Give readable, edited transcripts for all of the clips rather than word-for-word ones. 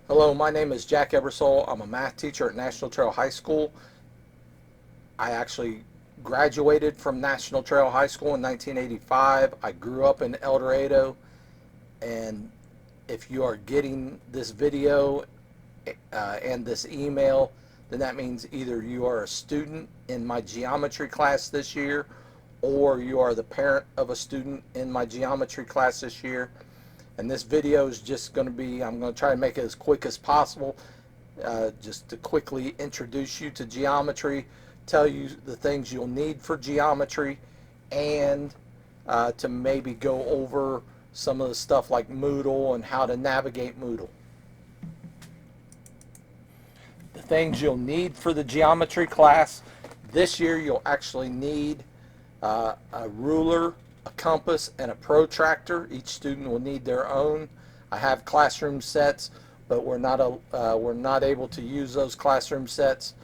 Hello, my name is Jack Ebersole. I'm a math teacher at National Trail High School. I actually graduated from National Trail High School in 1985. I grew up in El Dorado, and if you are getting this video and this email, then that means either you are a student in my geometry class this year, or you are the parent of a student in my geometry class this year. And this video is just going to be, I'm going to try to make it as quick as possible, just to quickly introduce you to geometry, tell you the things you'll need for geometry, and to maybe go over some of the stuff like Moodle and how to navigate Moodle. The things you'll need for the geometry class this year: you'll actually need a ruler, a compass, and a protractor. Each student will need their own. I have classroom sets, but we're not able to use those classroom sets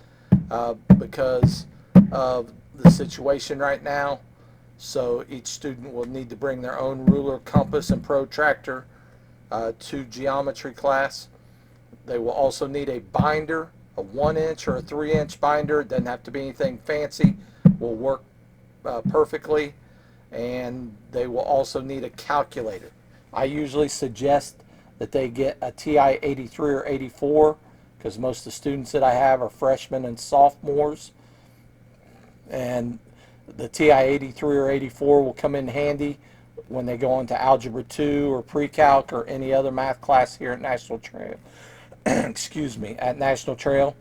because of the situation right now. So each student will need to bring their own ruler, compass, and protractor to geometry class. They will also need a binder, a 1-inch or a 3-inch binder. It doesn't have to be anything fancy, will work perfectly. And they will also need a calculator. I usually suggest that they get a TI 83 or 84 because most of the students that I have are freshmen and sophomores. And the TI 83 or 84 will come in handy when they go into Algebra 2 or Pre-Calc or any other math class here at National Trail. Excuse me, at National Trail.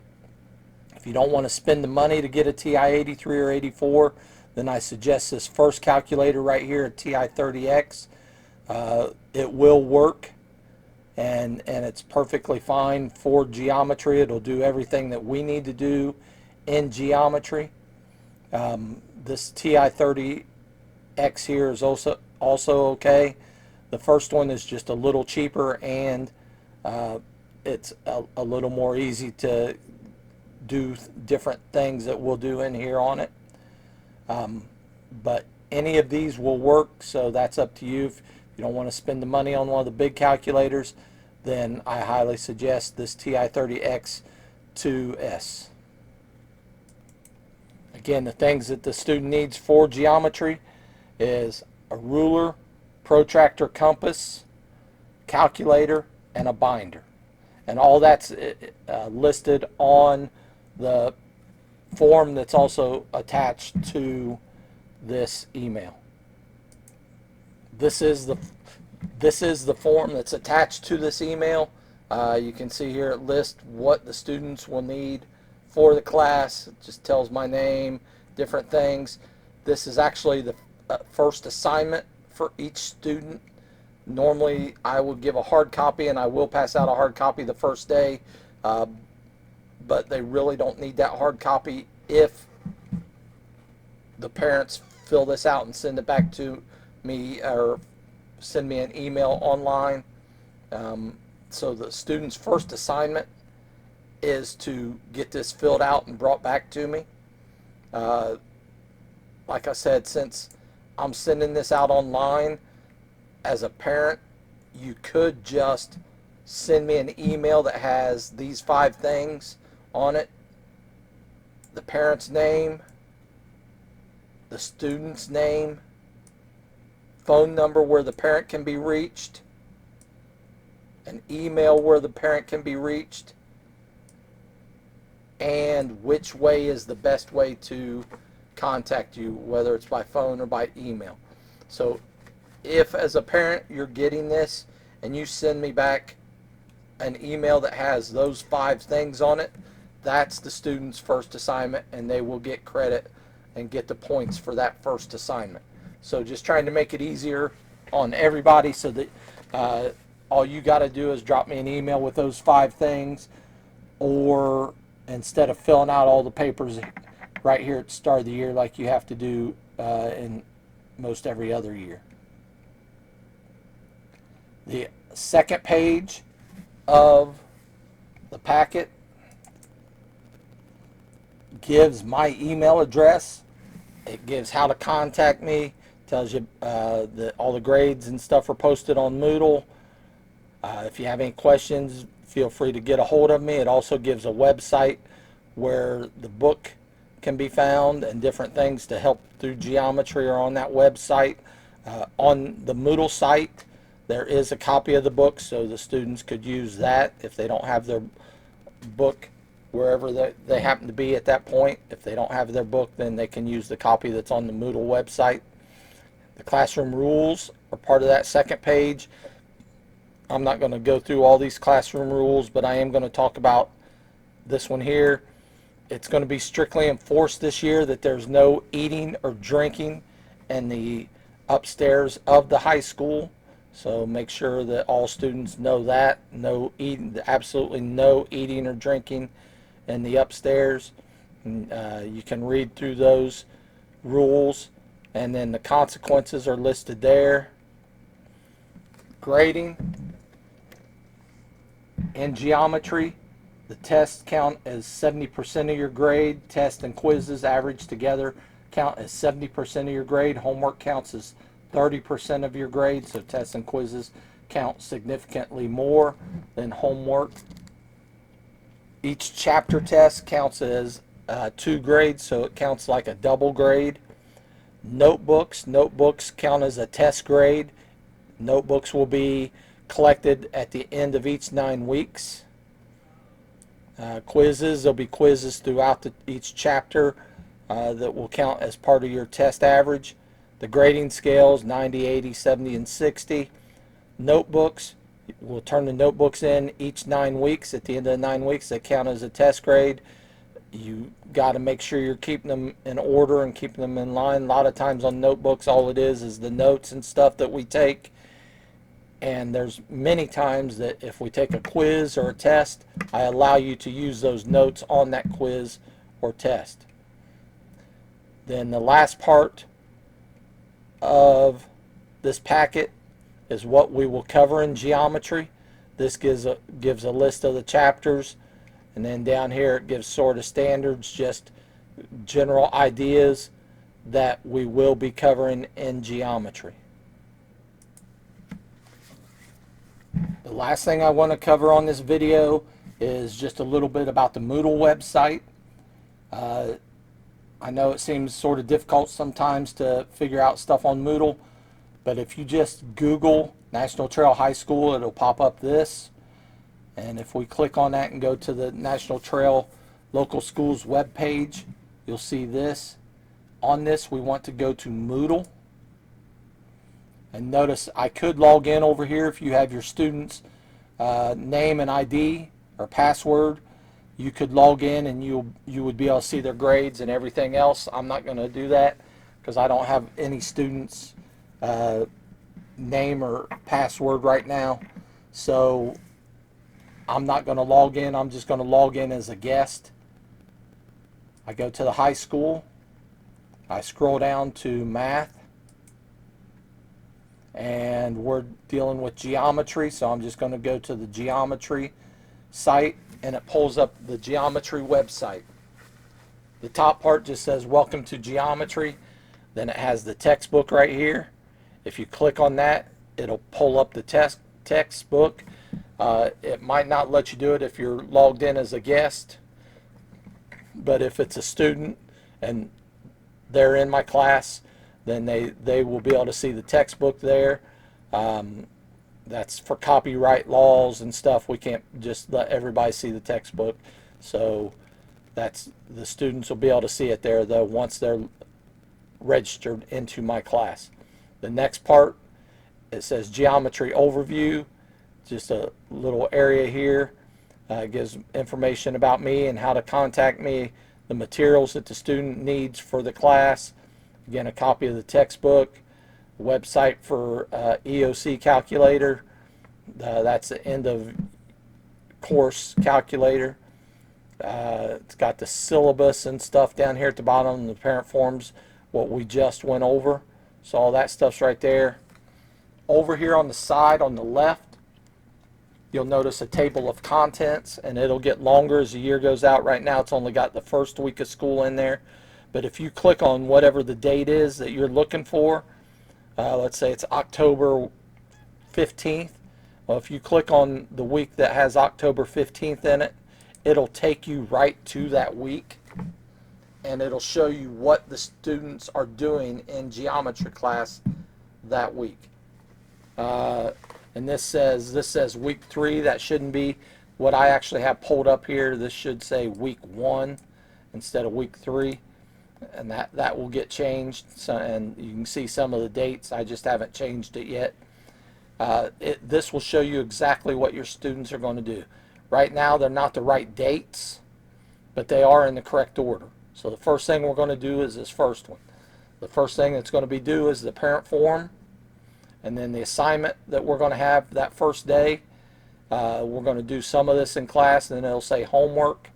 If you don't want to spend the money to get a TI 83 or 84, then I suggest this first calculator right here, a TI-30X. It will work, and it's perfectly fine for geometry. It'll do everything that we need to do in geometry. This TI-30X here is also okay. The first one is just a little cheaper, and it's a little more easy to do different things that we'll do in here on it. But any of these will work, so that's up to you. If you don't want to spend the money on one of the big calculators, then I highly suggest this TI-30X 2S. Again, the things that the student needs for geometry is a ruler, protractor, compass, calculator, and a binder. And all that's listed on the form that's also attached to this email. This is the form that's attached to this email. You can see here it lists what the students will need for the class. It just tells my name, different things. This is actually the first assignment for each student. Normally I will give a hard copy, and I will pass out a hard copy the first day, but they really don't need that hard copy if the parents fill this out and send it back to me, or send me an email online. So the student's first assignment is to get this filled out and brought back to me. Like I said, since I'm sending this out online, as a parent, you could just send me an email that has these 5 things on it: the parent's name, the student's name, phone number where the parent can be reached, an email where the parent can be reached, and which way is the best way to contact you, whether it's by phone or by email. So if as a parent you're getting this and you send me back an email that has those 5 things on it, that's the student's first assignment, and they will get credit and get the points for that first assignment. So just trying to make it easier on everybody, so that all you got to do is drop me an email with those 5 things, or instead of filling out all the papers right here at the start of the year like you have to do in most every other year. The second page of the packet gives my email address. It gives how to contact me, tells you that all the grades and stuff are posted on Moodle. If you have any questions, feel free to get a hold of me. It also gives a website where the book can be found and different things to help through geometry are on that website. On the Moodle site, there is a copy of the book, so the students could use that if they don't have their book wherever they happen to be at that point. If they don't have their book, then they can use the copy that's on the Moodle website. The classroom rules are part of that second page. I'm not going to go through all these classroom rules, but I am going to talk about this one here. It's going to be strictly enforced this year that there's no eating or drinking in the upstairs of the high school. So make sure that all students know that. No eating, absolutely no eating or drinking in the upstairs. You can read through those rules, and then the consequences are listed there. Grading in geometry, the tests count as 70% of your grade. Tests and quizzes averaged together count as 70% of your grade. Homework counts as 30% of your grade, so tests and quizzes count significantly more than homework. Each chapter test counts as 2 grades, so it counts like a double grade. Notebooks count as a test grade. Notebooks will be collected at the end of each 9 weeks. Quizzes, there'll be quizzes throughout each chapter that will count as part of your test average. The grading scales, 90, 80, 70, and 60. Notebooks, we'll turn the notebooks in each 9 weeks. At the end of the 9 weeks, they count as a test grade. You got to make sure you're keeping them in order and keeping them in line. A lot of times on notebooks, all it is the notes and stuff that we take. And there's many times that if we take a quiz or a test, I allow you to use those notes on that quiz or test. Then the last part of this packet is what we will cover in geometry. This gives a list of the chapters, and then down here it gives sort of standards, just general ideas that we will be covering in geometry. The last thing I want to cover on this video is just a little bit about the Moodle website. I know it seems sort of difficult sometimes to figure out stuff on Moodle, but if you just Google National Trail High School, it'll pop up this. And if we click on that and go to the National Trail Local Schools web page, you'll see this. On this, we want to go to Moodle. And notice I could log in over here if you have your student's name and ID or password. You could log in and you would be able to see their grades and everything else. I'm not going to do that because I don't have any student's name or password right now. So I'm not going to log in. I'm just going to log in as a guest. I go to the high school. I scroll down to math. And we're dealing with geometry, so I'm just going to go to the geometry site, and it pulls up the geometry website. The top part just says welcome to geometry. Then it has the textbook right here. If you click on that, it'll pull up the textbook. It might not let you do it if you're logged in as a guest, but if it's a student and they're in my class, then they will be able to see the textbook there. That's for copyright laws and stuff. We can't just let everybody see the textbook. So that's, the students will be able to see it there though once they're registered into my class. The next part, it says Geometry Overview. Just a little area here. It gives information about me and how to contact me, the materials that the student needs for the class. Again, a copy of the textbook, website for EOC calculator. That's the end of course calculator. It's got the syllabus and stuff down here at the bottom, the parent forms, what we just went over. So all that stuff's right there. Over here on the side on the left, you'll notice a table of contents, and it'll get longer as the year goes out. Right now it's only got the first week of school in there. But if you click on whatever the date is that you're looking for, let's say it's October 15th. Well, if you click on the week that has October 15th in it, it'll take you right to that week, and it'll show you what the students are doing in geometry class that week. And this says week 3. That shouldn't be what I actually have pulled up here. This should say week 1 instead of week 3, and that will get changed. So, and you can see some of the dates. I just haven't changed it yet. This will show you exactly what your students are going to do. Right now, they're not the right dates, but they are in the correct order. So the first thing we're going to do is this first one. The first thing that's going to be due is the parent form, and then the assignment that we're going to have that first day. We're going to do some of this in class, and then it'll say homework,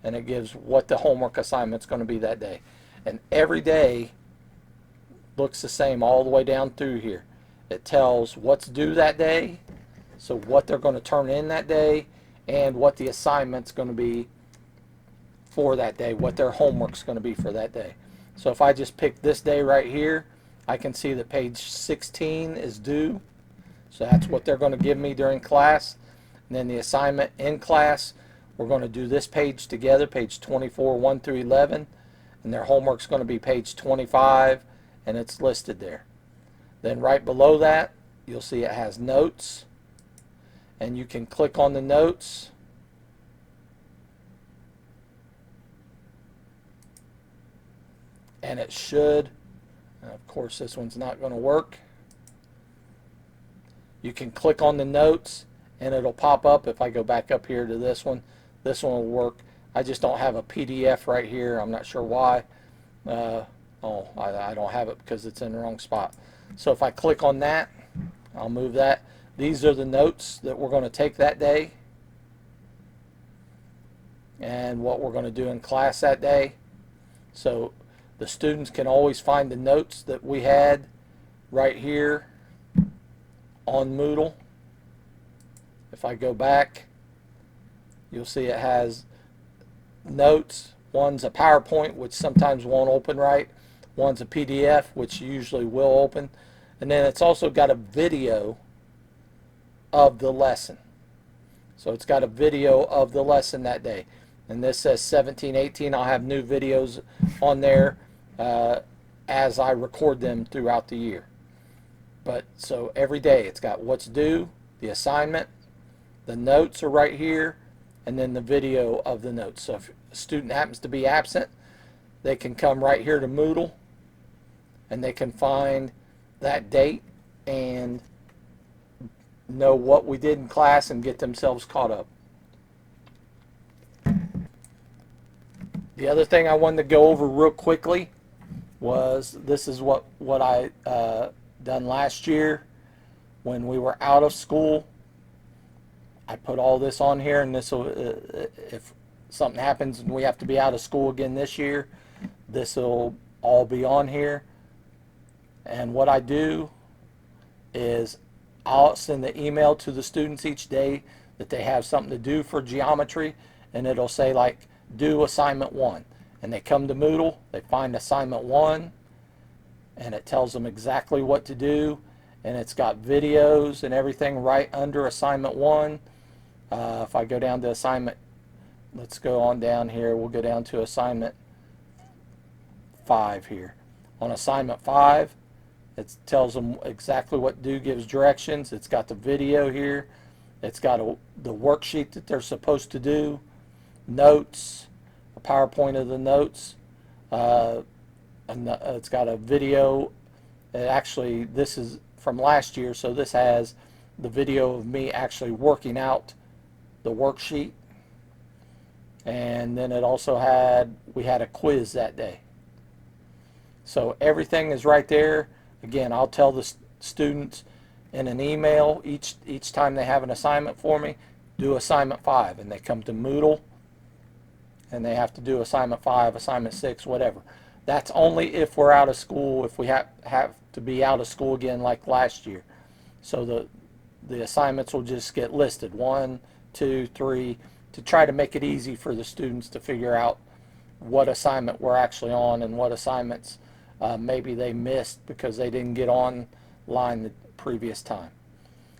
and it gives what the homework assignment's going to be that day. And every day looks the same all the way down through here. It tells what's due that day, so what they're going to turn in that day, and what the assignment's going to be for that day, what their homework's going to be for that day. So if I just pick this day right here, I can see that page 16 is due. So that's what they're going to give me during class. And then the assignment in class, we're going to do this page together, page 24, 1 through 11. And their homework's going to be page 25, and it's listed there. Then right below that, you'll see it has notes, and you can click on the notes, and it should, of course this one's not going to work. You can click on the notes and it'll pop up. If I go back up here to this one will work. I just don't have a PDF right here. I'm not sure why. I don't have it because it's in the wrong spot. So if I click on that, I'll move that. These are the notes that we're going to take that day and what we're going to do in class that day. So the students can always find the notes that we had right here on Moodle. If I go back, you'll see it has notes. One's a PowerPoint, which sometimes won't open right. One's a PDF, which usually will open. And then it's also got a video of the lesson. So it's got a video of the lesson that day. And this says 17-18. I'll have new videos on there as I record them throughout the year. But so every day it's got what's due, the assignment, the notes are right here, and then the video of the notes. So if a student happens to be absent, they can come right here to Moodle and they can find that date and know what we did in class and get themselves caught up. The other thing I wanted to go over real quickly was this is what I done last year when we were out of school. I put all this on here, and this will, if something happens and we have to be out of school again this year, this will all be on here. And what I do is I'll send the email to the students each day that they have something to do for geometry, and it'll say like do assignment 1, and they come to Moodle, they find assignment 1, and it tells them exactly what to do, and it's got videos and everything right under assignment 1. If I go down to assignment, let's go on down here, we'll go down to assignment 5 here. On assignment 5, it tells them exactly what to do, gives directions. It's got the video here. It's got the worksheet that they're supposed to do, notes, a PowerPoint of the notes, and it's got a video. Actually, this is from last year, so this has the video of me actually working out the worksheet. And then it also we had a quiz that day. So everything is right there. Again, I'll tell the students in an email each time they have an assignment for me, do assignment 5, and they come to Moodle and they have to do assignment 5, assignment 6, whatever. That's only if we're out of school, if we have to be out of school again like last year. So the assignments will just get listed 1, 2, 3 to try to make it easy for the students to figure out what assignment we're actually on and what assignments maybe they missed because they didn't get online the previous time.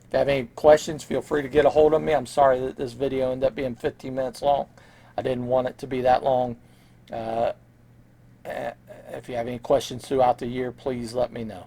If you have any questions, feel free to get a hold of me. I'm sorry that this video ended up being 15 minutes long. I didn't want it to be that long. If you have any questions throughout the year, please let me know.